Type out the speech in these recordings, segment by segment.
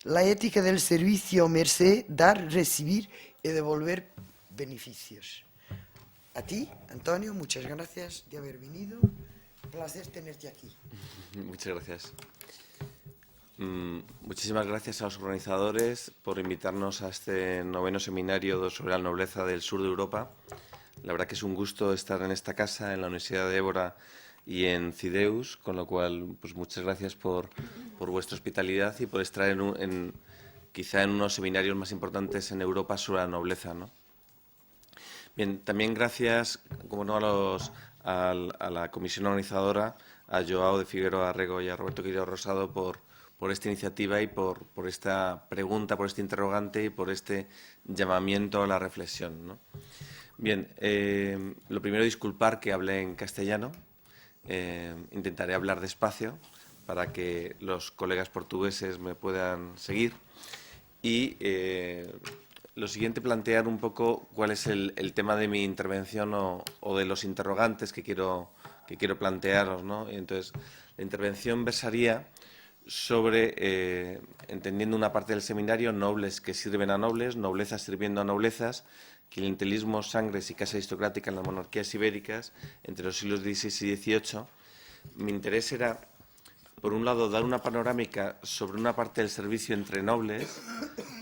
la ética del servicio merced, dar, recibir y devolver beneficios. A ti, Antonio, muchas gracias de haber venido. Un placer tenerte aquí. Muchas gracias. Muchísimas gracias a los organizadores por invitarnos a este noveno seminario sobre la nobleza del sur de Europa. La verdad que es un gusto estar en esta casa, en la Universidad de Évora y en Cideus, con lo cual, pues muchas gracias por vuestra hospitalidad y por estar quizá en unos seminarios más importantes en Europa sobre la nobleza, ¿no? Bien, también gracias, como no, a la comisión organizadora, a Joao de Figueroa Arrego y a Roberto Quirós Rosado por esta iniciativa y por esta pregunta, por este interrogante y por este llamamiento a la reflexión, ¿no? Bien, lo primero, disculpar que hable en castellano. Intentaré hablar despacio para que los colegas portugueses me puedan seguir. Y lo siguiente, plantear un poco cuál es el tema de mi intervención o de los interrogantes que quiero plantearos, ¿no? Entonces, la intervención versaría sobre, entendiendo una parte del seminario, nobles que sirven a nobles, noblezas sirviendo a noblezas, clientelismo, sangres y casa aristocrática en las monarquías ibéricas entre los siglos XVI y XVIII. Mi interés era, por un lado, dar una panorámica sobre una parte del servicio entre nobles,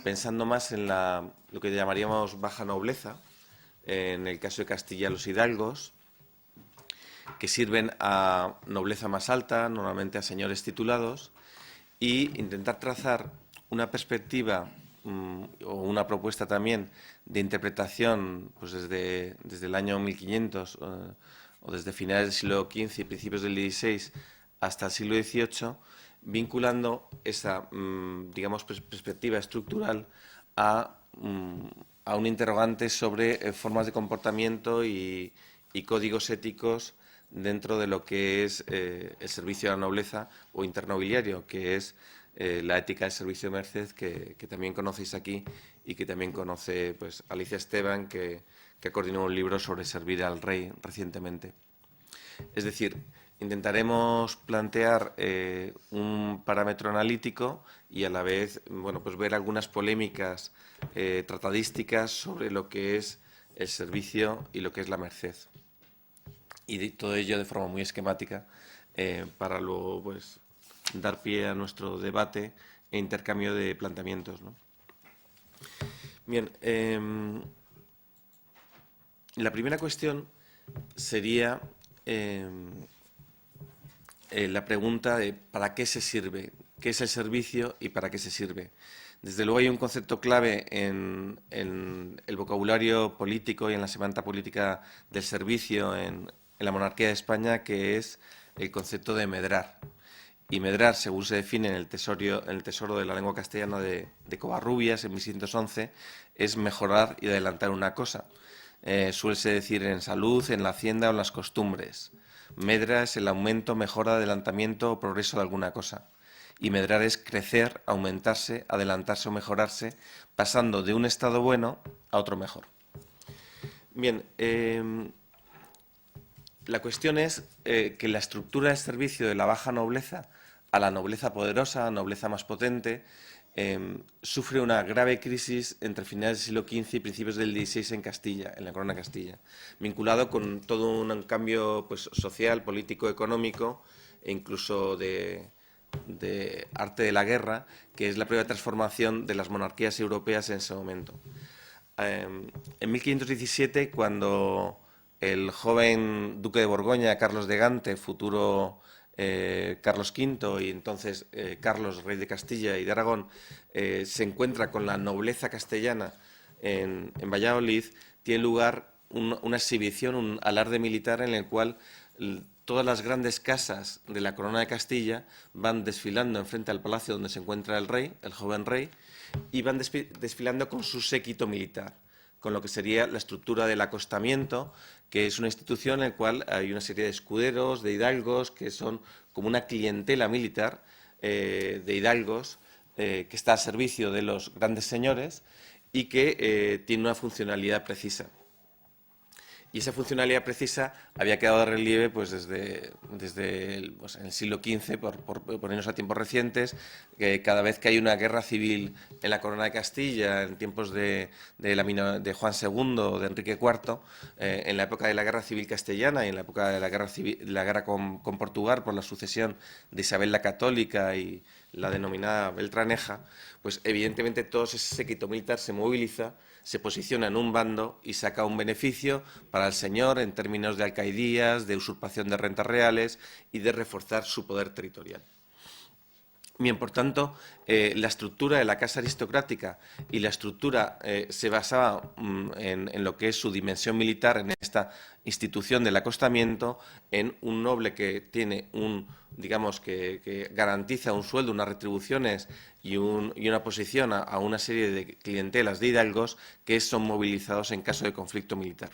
pensando más en lo que llamaríamos baja nobleza, en el caso de Castilla, los hidalgos, que sirven a nobleza más alta, normalmente a señores titulados, y intentar trazar una perspectiva o una propuesta también de interpretación pues desde el año 1500 o desde finales del siglo XV y principios del XVI hasta el siglo XVIII, vinculando esa, digamos, perspectiva estructural a un interrogante sobre formas de comportamiento y códigos éticos dentro de lo que es el servicio a la nobleza o internobiliario, que es la ética del servicio de merced, que también conocéis aquí y que también conoce pues Alicia Esteban, que ha coordinado un libro sobre servir al rey recientemente. Es decir, intentaremos plantear un parámetro analítico y a la vez, bueno, pues ver algunas polémicas tratadísticas sobre lo que es el servicio y lo que es la merced. Y todo ello de forma muy esquemática para luego pues dar pie a nuestro debate e intercambio de planteamientos, ¿no? Bien, la primera cuestión sería la pregunta de ¿para qué se sirve? ¿Qué es el servicio y para qué se sirve? Desde luego hay un concepto clave en el vocabulario político y en la semántica política del servicio en la monarquía de España, que es el concepto de medrar. Y medrar, según se define en el Tesoro de la Lengua Castellana de Covarrubias, en 1611, es mejorar y adelantar una cosa. Suele decir en salud, en la hacienda o en las costumbres. Medra es el aumento, mejora, adelantamiento o progreso de alguna cosa. Y medrar es crecer, aumentarse, adelantarse o mejorarse, pasando de un estado bueno a otro mejor. Bien, la cuestión es que la estructura del servicio de la baja nobleza a la nobleza poderosa, nobleza más potente, sufre una grave crisis entre finales del siglo XV y principios del XVI en Castilla, en la corona de Castilla, vinculado con todo un cambio pues, social, político, económico e incluso de arte de la guerra, que es la primera transformación de las monarquías europeas en ese momento. En 1517, cuando el joven duque de Borgoña, Carlos de Gante, futuro Carlos V y entonces Carlos, rey de Castilla y de Aragón, se encuentra con la nobleza castellana en Valladolid, tiene lugar una exhibición, un alarde militar en el cual todas las grandes casas de la corona de Castilla van desfilando enfrente al palacio donde se encuentra el rey, el joven rey, y van desfilando con su séquito militar, con lo que sería la estructura del acostamiento, que es una institución en la cual hay una serie de escuderos, de hidalgos, que son como una clientela militar de hidalgos que está al servicio de los grandes señores y que tiene una funcionalidad precisa. Y esa funcionalidad precisa había quedado de relieve pues, desde en el siglo XV, por ponernos a tiempos recientes, que cada vez que hay una guerra civil en la Corona de Castilla, en tiempos de Juan II, de Enrique IV, en la época de la Guerra Civil Castellana y en la época de la guerra con Portugal por la sucesión de Isabel la Católica y la denominada Beltraneja, pues evidentemente todo ese séquito militar se moviliza, se posiciona en un bando y saca un beneficio para el señor en términos de alcaidías, de usurpación de rentas reales y de reforzar su poder territorial. Bien, por tanto, la estructura de la casa aristocrática y la estructura se basaba en lo que es su dimensión militar, en esta institución del acostamiento, en un noble que tiene digamos, que garantiza un sueldo, unas retribuciones y una posición a una serie de clientelas de hidalgos que son movilizados en caso de conflicto militar.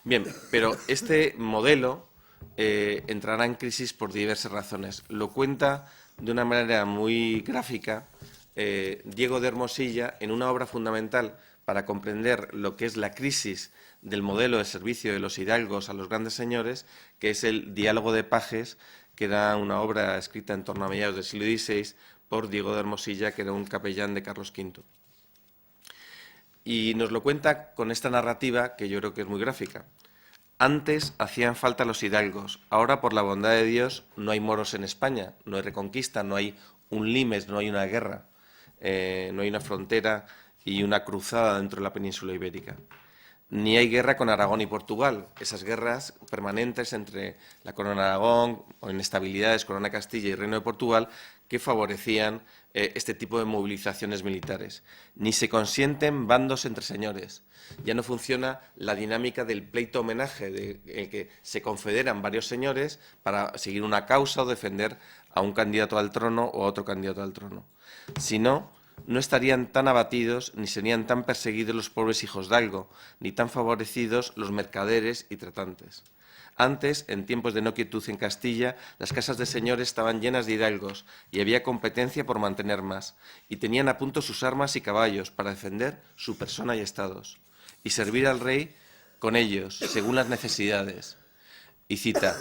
Bien, pero este modelo entrará en crisis por diversas razones. Lo cuenta de una manera muy gráfica Diego de Hermosilla en una obra fundamental para comprender lo que es la crisis del modelo de servicio de los hidalgos a los grandes señores, que es el Diálogo de Pajes, que era una obra escrita en torno a mediados del siglo XVI por Diego de Hermosilla, que era un capellán de Carlos V. Y nos lo cuenta con esta narrativa que yo creo que es muy gráfica. Antes hacían falta los hidalgos, ahora por la bondad de Dios no hay moros en España, no hay reconquista, no hay un limes, no hay una guerra, no hay una frontera y una cruzada dentro de la península ibérica. Ni hay guerra con Aragón y Portugal, esas guerras permanentes entre la corona de Aragón o inestabilidades, corona de Castilla y reino de Portugal, que favorecían este tipo de movilizaciones militares. Ni se consienten bandos entre señores. Ya no funciona la dinámica del pleito-homenaje, en el que se confederan varios señores para seguir una causa o defender a un candidato al trono o a otro candidato al trono. Sino, no estarían tan abatidos ni serían tan perseguidos los pobres hijos de algo, ni tan favorecidos los mercaderes y tratantes. Antes, en tiempos de no quietud en Castilla, las casas de señores estaban llenas de hidalgos y había competencia por mantener más, y tenían a punto sus armas y caballos para defender su persona y estados, y servir al rey con ellos, según las necesidades. Y cita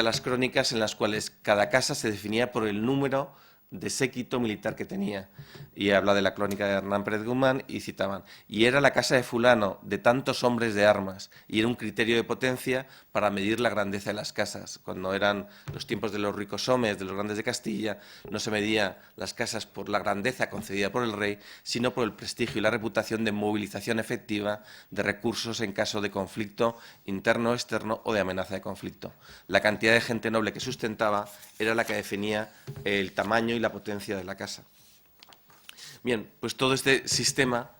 las crónicas en las cuales cada casa se definía por el número de séquito militar que tenía. Y habla de la crónica de Hernán Pérez Guzmán y citaban, y era la casa de fulano de tantos hombres de armas, y era un criterio de potencia para medir la grandeza de las casas. Cuando eran los tiempos de los ricosomes, de los grandes de Castilla, no se medía las casas por la grandeza concedida por el rey, sino por el prestigio y la reputación de movilización efectiva de recursos en caso de conflicto interno o externo o de amenaza de conflicto. La cantidad de gente noble que sustentaba era la que definía el tamaño y la potencia de la casa. Bien, pues todo este sistema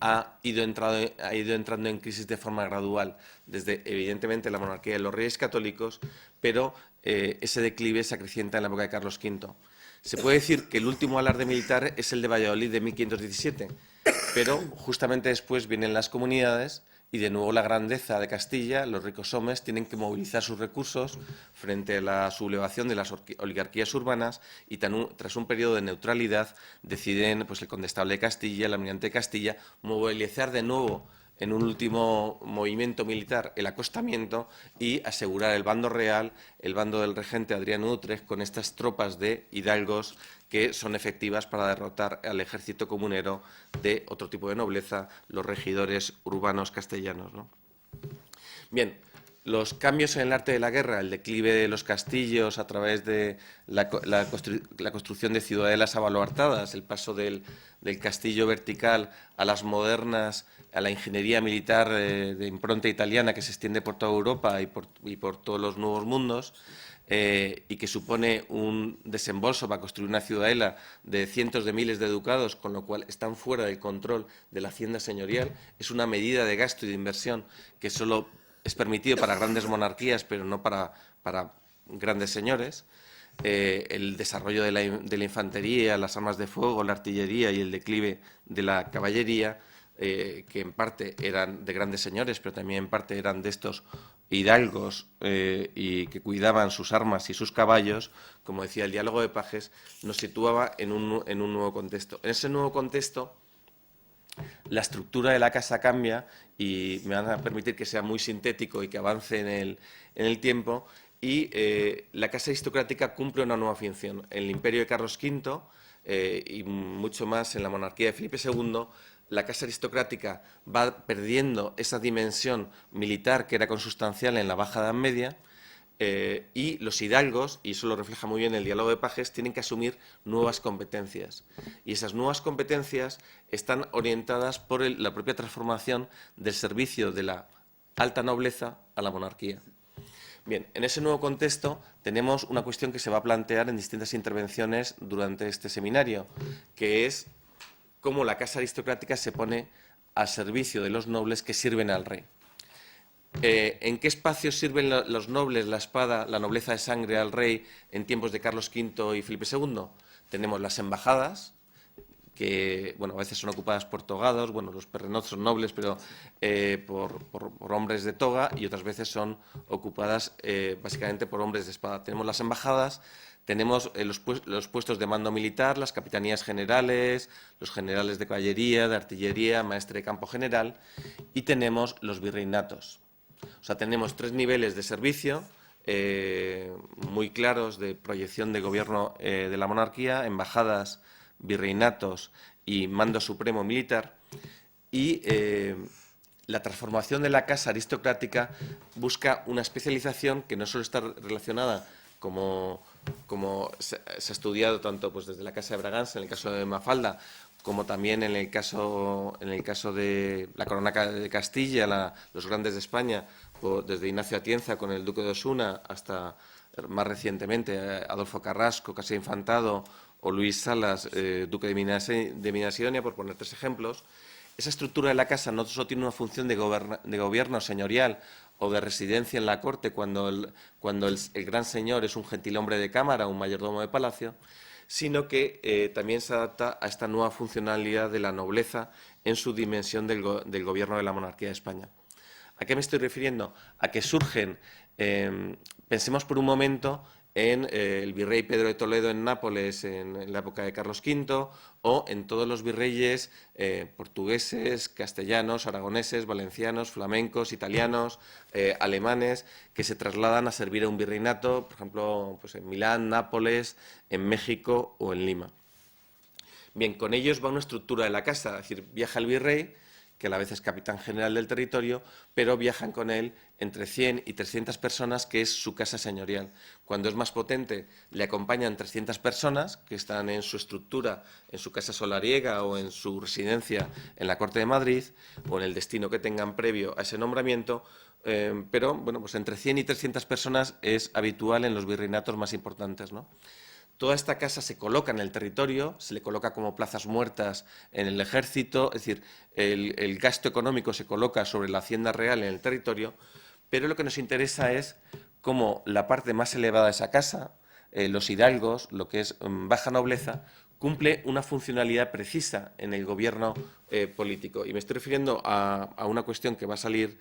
ha ido entrando en crisis de forma gradual, desde evidentemente la monarquía de los reyes católicos, pero ese declive se acrecienta en la época de Carlos V. Se puede decir que el último alarde militar es el de Valladolid de 1517, pero justamente después vienen las comunidades y de nuevo la grandeza de Castilla, los ricos hombres tienen que movilizar sus recursos frente a la sublevación de las oligarquías urbanas y tras un periodo de neutralidad deciden pues, el condestable de Castilla, el almirante de Castilla, movilizar de nuevo en un último movimiento militar el acostamiento y asegurar el bando real, el bando del regente Adriano Utrecht, con estas tropas de hidalgos que son efectivas para derrotar al ejército comunero de otro tipo de nobleza, los regidores urbanos castellanos, ¿no? Bien, los cambios en el arte de la guerra, el declive de los castillos a través de la construcción de ciudadelas abaluartadas, el paso del castillo vertical a las modernas, a la ingeniería militar de impronta italiana que se extiende por toda Europa y por todos los nuevos mundos, y que supone un desembolso para construir una ciudadela de cientos de miles de ducados, con lo cual están fuera del control de la hacienda señorial, es una medida de gasto y de inversión que solo es permitido para grandes monarquías, pero no para grandes señores. El desarrollo de la infantería, las armas de fuego, la artillería y el declive de la caballería, que en parte eran de grandes señores, pero también en parte eran de estos hidalgos y que cuidaban sus armas y sus caballos, como decía el Diálogo de Pajes, nos situaba en un nuevo contexto. En ese nuevo contexto la estructura de la casa cambia y me van a permitir que sea muy sintético y que avance en el tiempo. Y la casa aristocrática cumple una nueva función. En el imperio de Carlos V y mucho más en la monarquía de Felipe II, la casa aristocrática va perdiendo esa dimensión militar que era consustancial en la Baja Edad Media, y los hidalgos, y eso lo refleja muy bien el diálogo de pajes, tienen que asumir nuevas competencias. Y esas nuevas competencias están orientadas por la propia transformación del servicio de la alta nobleza a la monarquía. Bien, en ese nuevo contexto tenemos una cuestión que se va a plantear en distintas intervenciones durante este seminario, que es cómo la casa aristocrática se pone al servicio de los nobles que sirven al rey. ¿En qué espacios sirven los nobles, la espada, la nobleza de sangre al rey en tiempos de Carlos V y Felipe II? Tenemos las embajadas, que bueno, a veces son ocupadas por togados, bueno, los perrenots son nobles, pero por hombres de toga, y otras veces son ocupadas básicamente por hombres de espada. Tenemos las embajadas, tenemos los puestos de mando militar, las capitanías generales, los generales de caballería, de artillería, maestre de campo general, y tenemos los virreinatos. O sea, tenemos 3 niveles de servicio muy claros de proyección de gobierno de la monarquía: embajadas, virreinatos y mando supremo militar. Y la transformación de la casa aristocrática busca una especialización que no solo está relacionada, como se ha estudiado tanto pues desde la Casa de Braganza, en el caso de Mafalda, como también en el caso de la Corona de Castilla, los grandes de España, desde Ignacio Atienza con el Duque de Osuna hasta más recientemente Adolfo Carrasco, Casa de Infantado, o Luis Salas, Duque de Minas Sidonia, por poner 3 ejemplos. Esa estructura de la casa no solo tiene una función de gobierno señorial o de residencia en la corte cuando el gran señor es un gentilhombre de cámara o un mayordomo de palacio, sino que también se adapta a esta nueva funcionalidad de la nobleza en su dimensión del gobierno de la monarquía de España. ¿A qué me estoy refiriendo? A que surgen, pensemos por un momento en el virrey Pedro de Toledo en Nápoles en la época de Carlos V, o en todos los virreyes portugueses, castellanos, aragoneses, valencianos, flamencos, italianos, alemanes, que se trasladan a servir a un virreinato, por ejemplo, pues en Milán, Nápoles, en México o en Lima. Bien, con ellos va una estructura de la casa, es decir, viaja el virrey, que a la vez es capitán general del territorio, pero viajan con él entre 100 y 300 personas, que es su casa señorial. Cuando es más potente, le acompañan 300 personas, que están en su estructura, en su casa solariega o en su residencia en la Corte de Madrid, o en el destino que tengan previo a ese nombramiento, pero bueno, pues entre 100 y 300 personas es habitual en los virreinatos más importantes, ¿no? Toda esta casa se coloca en el territorio, se le coloca como plazas muertas en el ejército, es decir, el gasto económico se coloca sobre la hacienda real en el territorio, pero lo que nos interesa es cómo la parte más elevada de esa casa, los hidalgos, lo que es baja nobleza, cumple una funcionalidad precisa en el gobierno político. Y me estoy refiriendo a una cuestión que va a salir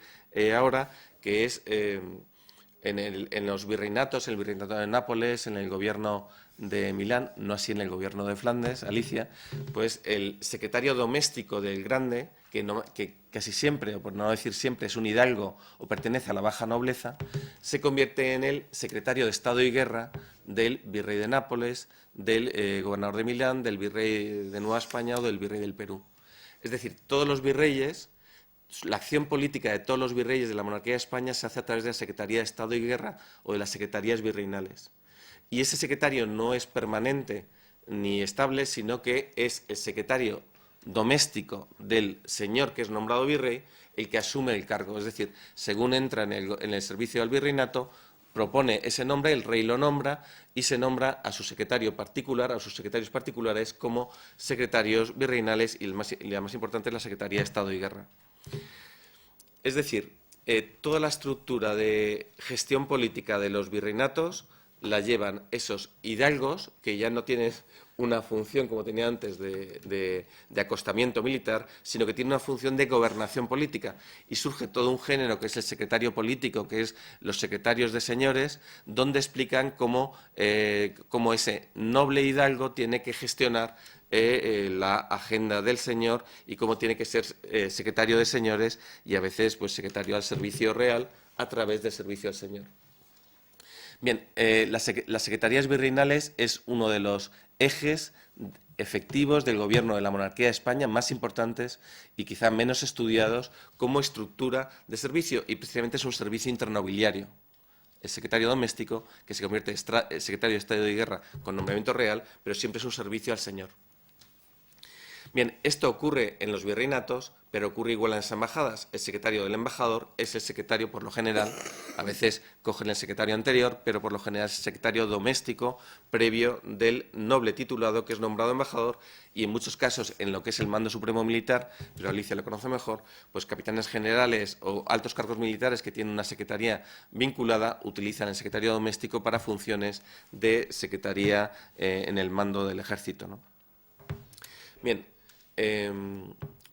ahora, que es en los virreinatos, en el virreinato de Nápoles, en el gobierno de Milán, no así en el gobierno de Flandes, Alicia, pues el secretario doméstico del grande, que casi siempre, o por no decir siempre, es un hidalgo o pertenece a la baja nobleza, se convierte en el secretario de Estado y Guerra del virrey de Nápoles, del gobernador de Milán, del virrey de Nueva España o del virrey del Perú. Es decir, todos los virreyes, la acción política de todos los virreyes de la monarquía de España se hace a través de la Secretaría de Estado y Guerra o de las secretarías virreinales. Y ese secretario no es permanente ni estable, sino que es el secretario doméstico del señor que es nombrado virrey el que asume el cargo. Es decir, según entra en el servicio del virreinato, propone ese nombre, el rey lo nombra y se nombra a su secretario particular, a sus secretarios particulares como secretarios virreinales, y la más importante es la Secretaría de Estado y Guerra. Es decir, toda la estructura de gestión política de los virreinatos la llevan esos hidalgos, que ya no tienen una función como tenía antes de acostamiento militar, sino que tienen una función de gobernación política. Y surge todo un género que es el secretario político, que es los secretarios de señores, donde explican cómo ese noble hidalgo tiene que gestionar la agenda del señor y cómo tiene que ser secretario de señores y a veces pues secretario al servicio real a través del servicio al señor. Bien, las secretarías virreinales es uno de los ejes efectivos del Gobierno de la Monarquía de España más importantes y quizá menos estudiados como estructura de servicio, y precisamente es un servicio internobiliario. El secretario doméstico, que se convierte en secretario de Estado de Guerra con nombramiento real, pero siempre es un servicio al señor. Bien, esto ocurre en los virreinatos, pero ocurre igual en las embajadas. El secretario del embajador es el secretario, por lo general, a veces cogen el secretario anterior, pero por lo general es el secretario doméstico previo del noble titulado que es nombrado embajador, y en muchos casos, en lo que es el mando supremo militar, pero Alicia lo conoce mejor, pues capitanes generales o altos cargos militares que tienen una secretaría vinculada utilizan el secretario doméstico para funciones de secretaría en el mando del ejército, ¿no? Bien.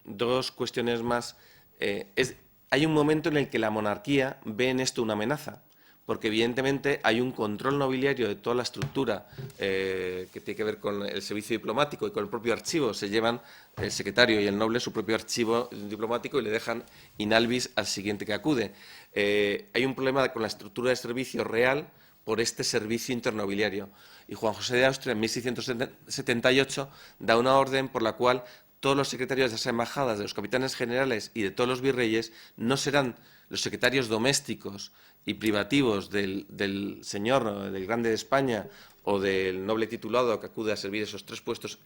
Dos cuestiones más. Hay un momento en el que la monarquía ve en esto una amenaza, porque evidentemente hay un control nobiliario de toda la estructura que tiene que ver con el servicio diplomático y con el propio archivo. Se llevan el secretario y el noble su propio archivo diplomático y le dejan in albis al siguiente que acude. Hay un problema con la estructura de servicio real por este servicio internobiliario. Y Juan José de Austria, en 1678, da una orden por la cual todos los secretarios de las embajadas, de los capitanes generales y de todos los virreyes no serán los secretarios domésticos y privativos del señor, del grande de España o del noble titulado que acude a servir esos tres puestos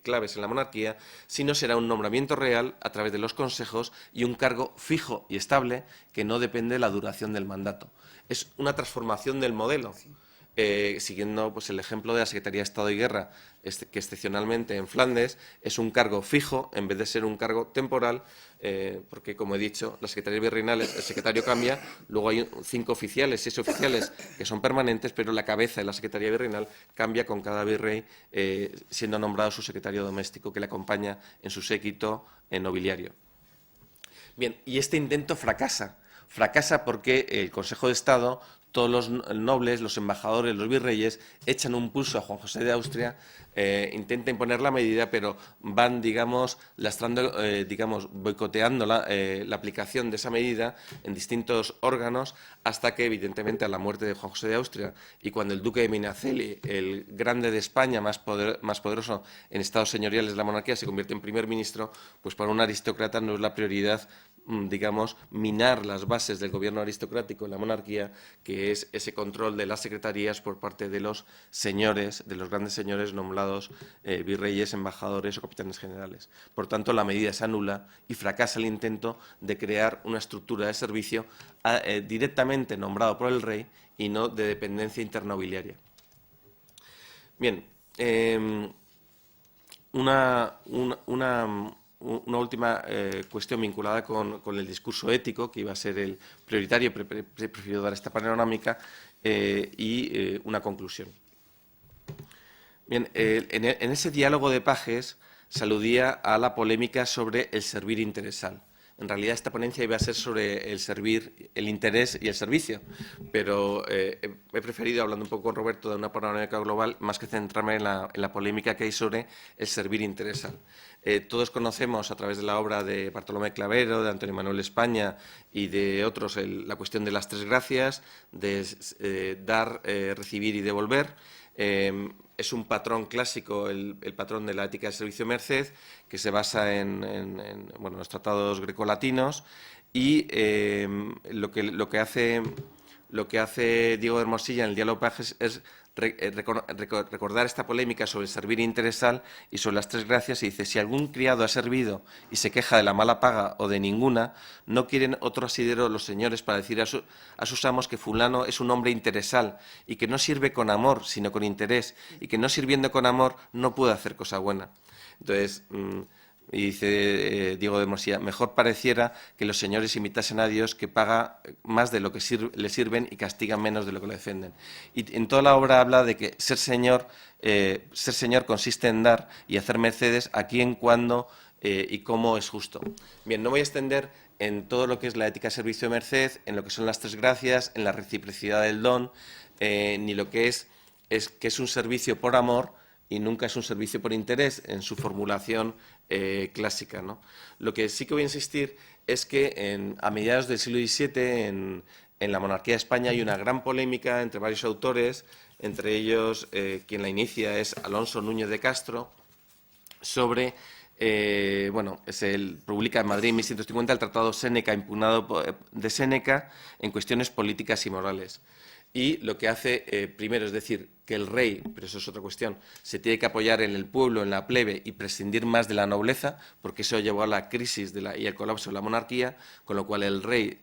claves en la monarquía, sino será un nombramiento real a través de los consejos y un cargo fijo y estable que no depende de la duración del mandato. Es una transformación del modelo. Siguiendo pues, el ejemplo de la Secretaría de Estado y Guerra, que excepcionalmente en Flandes es un cargo fijo en vez de ser un cargo temporal, porque, como he dicho, las secretarías virreinales, el secretario cambia, luego hay 5 oficiales, 6 oficiales que son permanentes, pero la cabeza de la Secretaría virreinal cambia con cada virrey, siendo nombrado su secretario doméstico que le acompaña en su séquito nobiliario. Bien, y este intento fracasa. Fracasa porque el Consejo de Estado, todos los nobles, los embajadores, los virreyes, echan un pulso a Juan José de Austria, intenta imponer la medida, pero van, digamos, lastrando, boicoteando la aplicación de esa medida en distintos órganos, hasta que, evidentemente, a la muerte de Juan José de Austria y cuando el duque de Medinaceli, el grande de España, más poderoso en estados señoriales de la monarquía, se convierte en primer ministro, pues para un aristócrata no es la prioridad, digamos, minar las bases del gobierno aristocrático en la monarquía, que es ese control de las secretarías por parte de los señores, de los grandes señores nombrados virreyes, embajadores o capitanes generales. Por tanto, la medida se anula y fracasa el intento de crear una estructura de servicio directamente nombrado por el rey y no de dependencia internobiliaria. Bien, una última cuestión vinculada con el discurso ético, que iba a ser el prioritario, prefiero dar esta panorámica, y una conclusión. Bien, en ese diálogo de pajes se aludía a la polémica sobre el servir interesal. En realidad, esta ponencia iba a ser sobre el servir, el interés y el servicio, pero he preferido, hablando un poco con Roberto de una panorámica global, más que centrarme en la polémica que hay sobre el servir interesal. Todos conocemos, a través de la obra de Bartolomé Clavero, de Antonio Manuel España y de otros, la cuestión de las tres gracias, de dar, recibir y devolver. Es un patrón clásico, el patrón de la ética del servicio merced, que se basa en los tratados grecolatinos, y lo que hace Diego de Hermosilla en el diálogo Pajes es recordar esta polémica sobre el servir interesal y sobre las tres gracias, y dice: si algún criado ha servido y se queja de la mala paga o de ninguna, no quieren otro asidero los señores para decir a sus amos que fulano es un hombre interesal y que no sirve con amor, sino con interés, y que no sirviendo con amor no puede hacer cosa buena. Entonces, y dice Diego de Hermosilla: mejor pareciera que los señores imitasen a Dios, que paga más de lo que le sirven y castigan menos de lo que le defenden. Y en toda la obra habla de que ser señor consiste en dar y hacer mercedes a quien, cuando y cómo es justo. Bien, no voy a extender en todo lo que es la ética de servicio de merced, en lo que son las tres gracias, en la reciprocidad del don, ni lo que es que es un servicio por amor, y nunca es un servicio por interés en su formulación clásica, ¿no? Lo que sí que voy a insistir es que a mediados del siglo XVII, en la monarquía de España, hay una gran polémica entre varios autores, entre ellos quien la inicia es Alonso Núñez de Castro, sobre, publica en Madrid en 1150 el Tratado Séneca, impugnado de Séneca en cuestiones políticas y morales. Y lo que hace, primero, es decir, que el rey, pero eso es otra cuestión, se tiene que apoyar en el pueblo, en la plebe y prescindir más de la nobleza, porque eso llevó a la crisis y al colapso de la monarquía, con lo cual el rey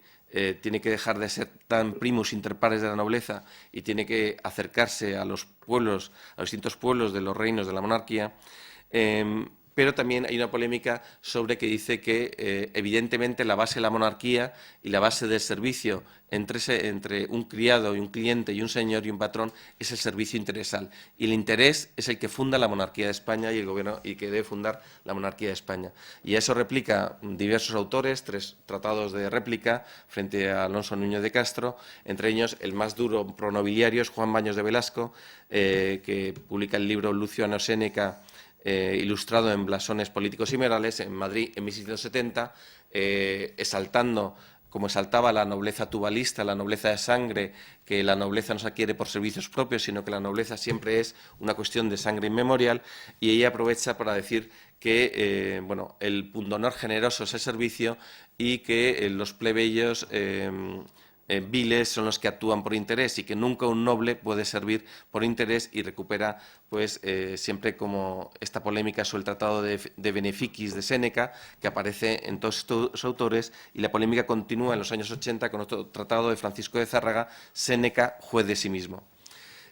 tiene que dejar de ser tan primus inter pares de la nobleza y tiene que acercarse a los pueblos, a los distintos pueblos de los reinos de la monarquía. Pero también hay una polémica sobre que dice que, evidentemente, la base de la monarquía y la base del servicio entre un criado y un cliente y un señor y un patrón es el servicio interesal. Y el interés es el que funda la monarquía de España y el gobierno y que debe fundar la monarquía de España. Y a eso replica diversos autores, 3 tratados de réplica frente a Alonso Núñez de Castro, entre ellos el más duro pronobiliario es Juan Baños de Velasco, que publica el libro Luciano Séneca, ilustrado en blasones políticos y morales en Madrid en 1670, exaltando, como exaltaba la nobleza tubalista, la nobleza de sangre, que la nobleza no se adquiere por servicios propios, sino que la nobleza siempre es una cuestión de sangre inmemorial, y ella aprovecha para decir que el pundonor generoso es el servicio y que los plebeyos viles son los que actúan por interés y que nunca un noble puede servir por interés, y recupera siempre como esta polémica sobre el tratado de Beneficis de Séneca, que aparece en todos estos autores, y la polémica continúa en los años 80 con otro tratado de Francisco de Zárraga, Séneca, juez de sí mismo.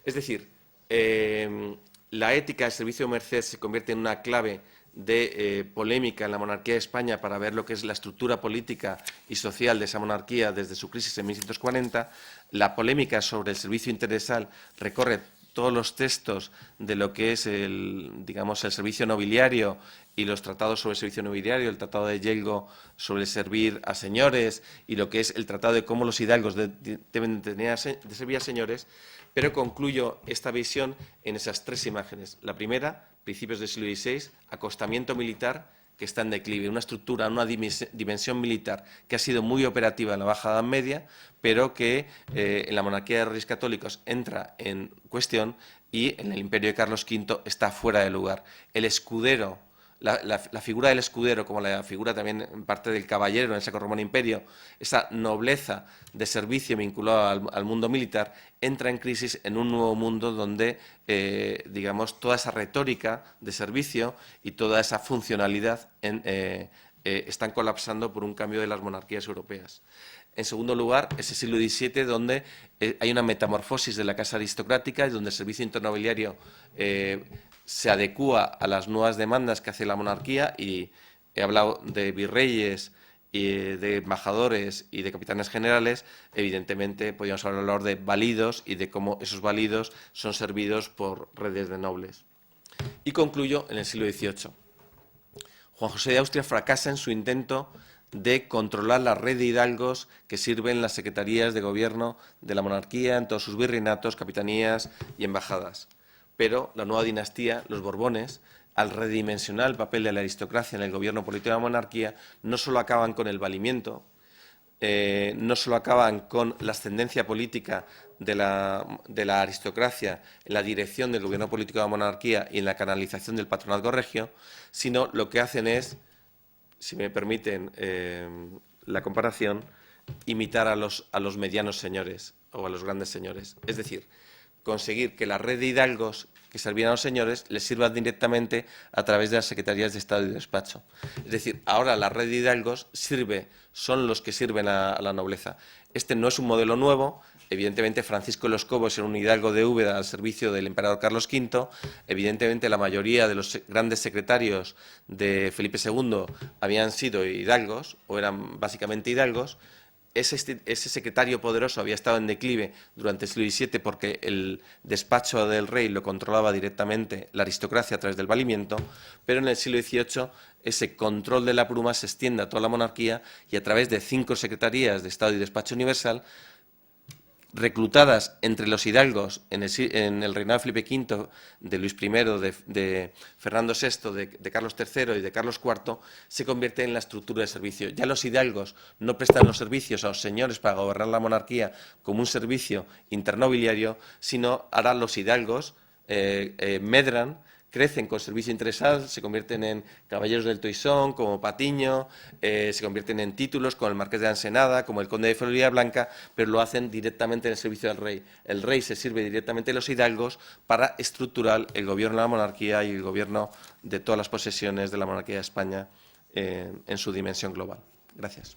Es decir, la ética del servicio de merced se convierte en una clave de polémica en la monarquía de España para ver lo que es la estructura política y social de esa monarquía desde su crisis en 1640. La polémica sobre el servicio interesal recorre todos los textos de lo que es el servicio nobiliario y los tratados sobre el servicio nobiliario, el tratado de Yelgo sobre servir a señores y lo que es el tratado de cómo los hidalgos deben de servir a señores, pero concluyo esta visión en esas 3 imágenes. La primera, principios del siglo XVI, acostamiento militar que está en declive, una estructura, una dimensión militar que ha sido muy operativa en la Baja Edad Media, pero que en la monarquía de Reyes Católicos entra en cuestión y en el imperio de Carlos V está fuera de lugar. El escudero, la figura del escudero, como la figura también en parte del caballero en el Sacro Romano Imperio, esa nobleza de servicio vinculada al mundo militar, entra en crisis en un nuevo mundo donde, toda esa retórica de servicio y toda esa funcionalidad están colapsando por un cambio de las monarquías europeas. En segundo lugar, ese siglo XVII, donde hay una metamorfosis de la casa aristocrática y donde el servicio internobiliario se adecúa a las nuevas demandas que hace la monarquía, y he hablado de virreyes y de embajadores y de capitanes generales. Evidentemente podríamos hablar de válidos y de cómo esos válidos son servidos por redes de nobles. Y concluyo en el siglo XVIII. Juan José de Austria fracasa en su intento de controlar la red de hidalgos que sirven las secretarías de gobierno de la monarquía en todos sus virreinatos, capitanías y embajadas. Pero la nueva dinastía, los Borbones, al redimensionar el papel de la aristocracia en el gobierno político de la monarquía, no solo acaban con el valimiento, no solo acaban con la ascendencia política de la aristocracia en la dirección del gobierno político de la monarquía y en la canalización del patronazgo regio, sino lo que hacen es, si me permiten la comparación, imitar a los medianos señores o a los grandes señores. Es decir, conseguir que la red de hidalgos que servían a los señores les sirvan directamente a través de las secretarías de Estado y de despacho. Es decir, ahora la red de hidalgos son los que sirven a la nobleza. Este no es un modelo nuevo. Evidentemente, Francisco de los Cobos era un hidalgo de Úbeda al servicio del emperador Carlos V. Evidentemente, la mayoría de los grandes secretarios de Felipe II habían sido hidalgos o eran básicamente hidalgos. Ese secretario poderoso había estado en declive durante el siglo XVII porque el despacho del rey lo controlaba directamente la aristocracia a través del valimiento, pero en el siglo XVIII ese control de la pluma se extiende a toda la monarquía y a través de 5 secretarías de Estado y Despacho Universal reclutadas entre los hidalgos en el reinado de Felipe V, de Luis I, de Fernando VI, de Carlos III y de Carlos IV, se convierte en la estructura de servicio. Ya los hidalgos no prestan los servicios a los señores para gobernar la monarquía como un servicio internobiliario, sino ahora los hidalgos medran, crecen con servicio interesal, se convierten en caballeros del Toisón, como Patiño, se convierten en títulos, como el Marqués de Ansenada, como el Conde de Floridablanca, pero lo hacen directamente en el servicio del rey. El rey se sirve directamente de los hidalgos para estructurar el gobierno de la monarquía y el gobierno de todas las posesiones de la monarquía de España en su dimensión global. Gracias.